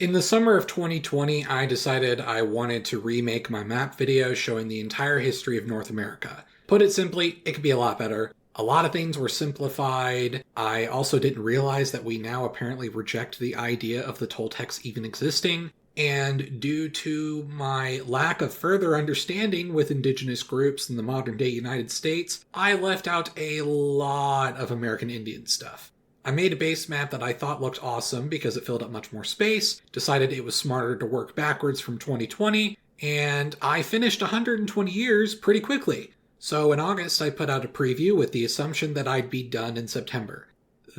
In the summer of 2020, I decided I wanted to remake my map video showing the entire history of North America. Put it simply, it could be a lot better. A lot of things were simplified. I also didn't realize that we now apparently reject the idea of the Toltecs even existing. And due to my lack of further understanding with indigenous groups in the modern day United States, I left out a lot of American Indian stuff. I made a base map that I thought looked awesome because it filled up much more space, decided it was smarter to work backwards from 2020, and I finished 120 years pretty quickly. So in August, I put out a preview with the assumption that I'd be done in September.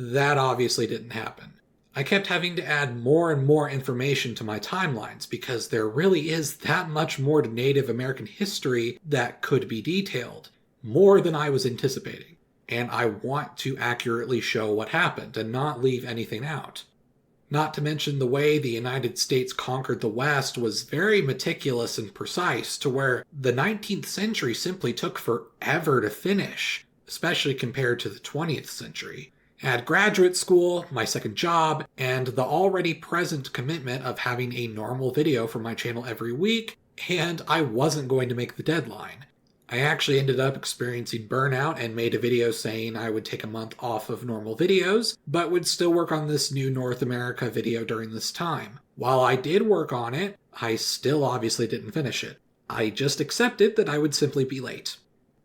That obviously didn't happen. I kept having to add more and more information to my timelines because there really is that much more to Native American history that could be detailed, more than I was anticipating. And I want to accurately show what happened and not leave anything out. Not to mention the way the United States conquered the West was very meticulous and precise, to where the 19th century simply took forever to finish, especially compared to the 20th century. At graduate school, my second job, and the already present commitment of having a normal video for my channel every week, and I wasn't going to make the deadline. I actually ended up experiencing burnout and made a video saying I would take a month off of normal videos, but would still work on this new North America video during this time. While I did work on it, I still obviously didn't finish it. I just accepted that I would simply be late.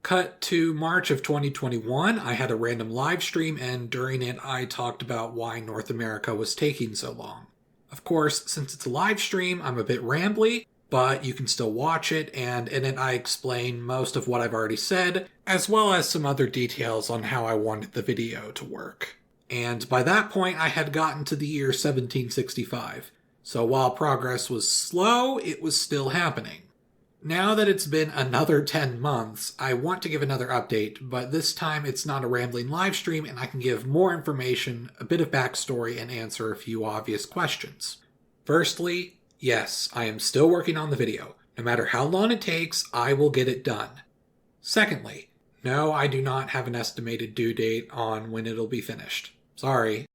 Cut to March of 2021, I had a random live stream, and during it I talked about why North America was taking so long. Of course, since it's a live stream, I'm a bit rambly, but you can still watch it, and in it I explain most of what I've already said, as well as some other details on how I wanted the video to work. And by that point I had gotten to the year 1765, so while progress was slow, it was still happening. Now that it's been another 10 months, I want to give another update, but this time it's not a rambling live stream and I can give more information, a bit of backstory, and answer a few obvious questions. Firstly, yes, I am still working on the video. No matter how long it takes, I will get it done. Secondly, no, I do not have an estimated due date on when it'll be finished. Sorry.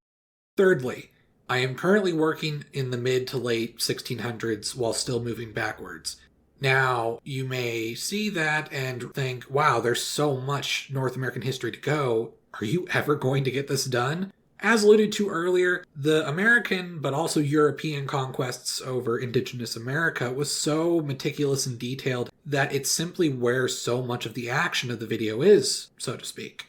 Thirdly, I am currently working in the mid to late 1600s while still moving backwards. Now, you may see that and think, wow, there's so much North American history to go. Are you ever going to get this done? As alluded to earlier, the American but also European conquests over indigenous America was so meticulous and detailed that it's simply where so much of the action of the video is, so to speak.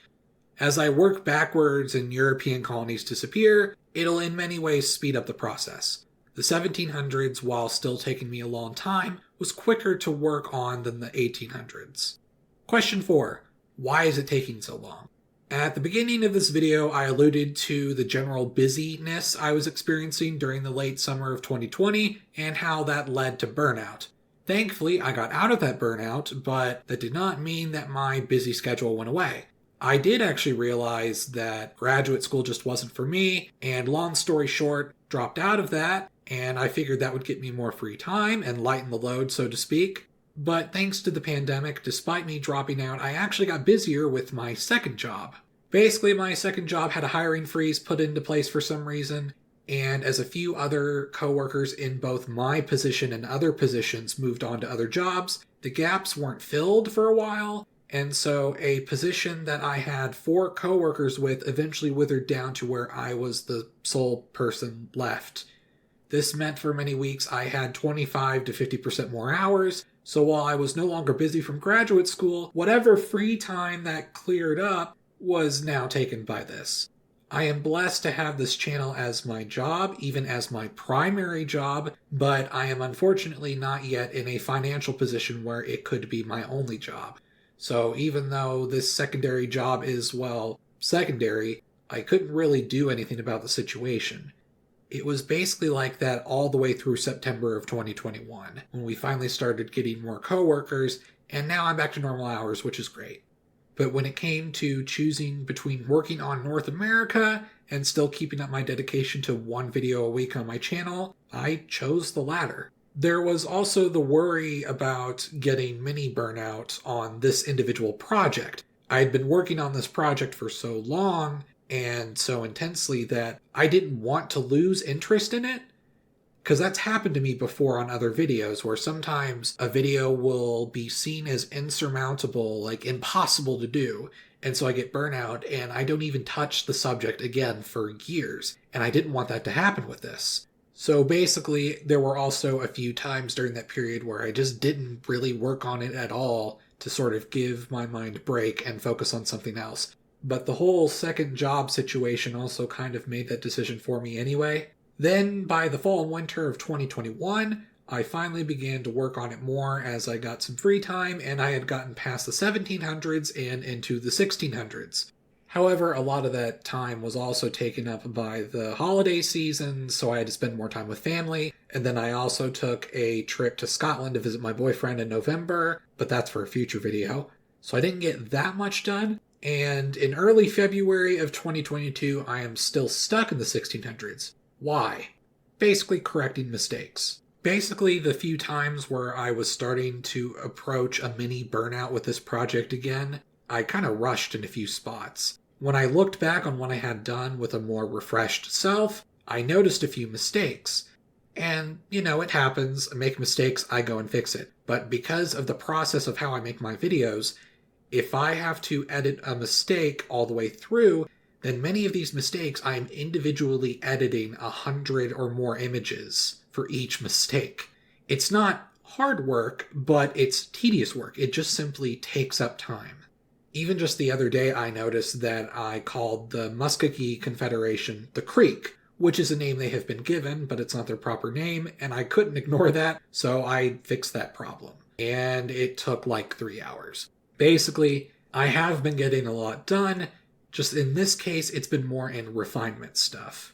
As I work backwards and European colonies disappear, it'll in many ways speed up the process. The 1700s, while still taking me a long time, was quicker to work on than the 1800s. Question 4. Why is it taking so long? At the beginning of this video, I alluded to the general busyness I was experiencing during the late summer of 2020 and how that led to burnout. Thankfully, I got out of that burnout, but that did not mean that my busy schedule went away. I did actually realize that graduate school just wasn't for me, and long story short, dropped out of that, and I figured that would get me more free time and lighten the load, so to speak. But thanks to the pandemic, despite me dropping out, I actually got busier with my second job. Basically, my second job had a hiring freeze put into place for some reason, and as a few other coworkers in both my position and other positions moved on to other jobs, the gaps weren't filled for a while, and so a position that I had 4 coworkers with eventually withered down to where I was the sole person left. This meant for many weeks I had 25 to 50% more hours, so while I was no longer busy from graduate school, whatever free time that cleared up was now taken by this. I am blessed to have this channel as my job, even as my primary job, but I am unfortunately not yet in a financial position where it could be my only job. So even though this secondary job is, well, secondary, I couldn't really do anything about the situation. It was basically like that all the way through September of 2021, when we finally started getting more coworkers, and now I'm back to normal hours, which is great. But when it came to choosing between working on North America and still keeping up my dedication to one video a week on my channel, I chose the latter. There was also the worry about getting mini burnout on this individual project. I had been working on this project for so long and so intensely that I didn't want to lose interest in it. Because that's happened to me before on other videos, where sometimes a video will be seen as insurmountable, like impossible to do. And so I get burnout and I don't even touch the subject again for years. And I didn't want that to happen with this. So basically, there were also a few times during that period where I just didn't really work on it at all to sort of give my mind a break and focus on something else. But the whole second job situation also kind of made that decision for me anyway. Then, by the fall and winter of 2021, I finally began to work on it more as I got some free time and I had gotten past the 1700s and into the 1600s. However, a lot of that time was also taken up by the holiday season, so I had to spend more time with family. And then I also took a trip to Scotland to visit my boyfriend in November, but that's for a future video. So I didn't get that much done. And in early February of 2022, I am still stuck in the 1600s. Why? Basically correcting mistakes. Basically, the few times where I was starting to approach a mini burnout with this project again, I kind of rushed in a few spots. When I looked back on what I had done with a more refreshed self, I noticed a few mistakes. And, it happens. I make mistakes, I go and fix it. But because of the process of how I make my videos, if I have to edit a mistake all the way through, then many of these mistakes I am individually editing 100 or more images for each mistake. It's not hard work, but it's tedious work. It just simply takes up time. Even just the other day, I noticed that I called the Muskogee Confederation the Creek, which is a name they have been given, but it's not their proper name, and I couldn't ignore that, so I fixed that problem. And it took like 3 hours. Basically, I have been getting a lot done, just in this case, it's been more in refinement stuff.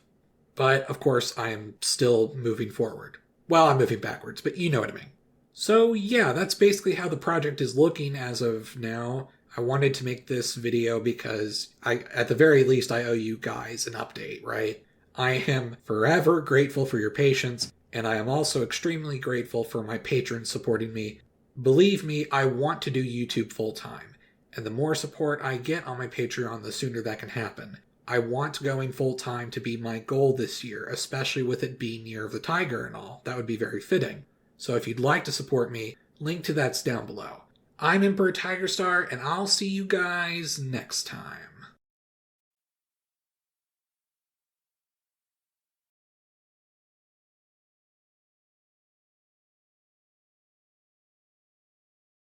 But, of course, I am still moving forward. Well, I'm moving backwards, but you know what I mean. So, yeah, that's basically how the project is looking as of now. I wanted to make this video because, at the very least, I owe you guys an update, right? I am forever grateful for your patience, and I am also extremely grateful for my patrons supporting me. Believe me, I want to do YouTube full-time. And the more support I get on my Patreon, the sooner that can happen. I want going full-time to be my goal this year, especially with it being Year of the Tiger and all. That would be very fitting. So if you'd like to support me, link to that's down below. I'm Emperor Tigerstar, and I'll see you guys next time.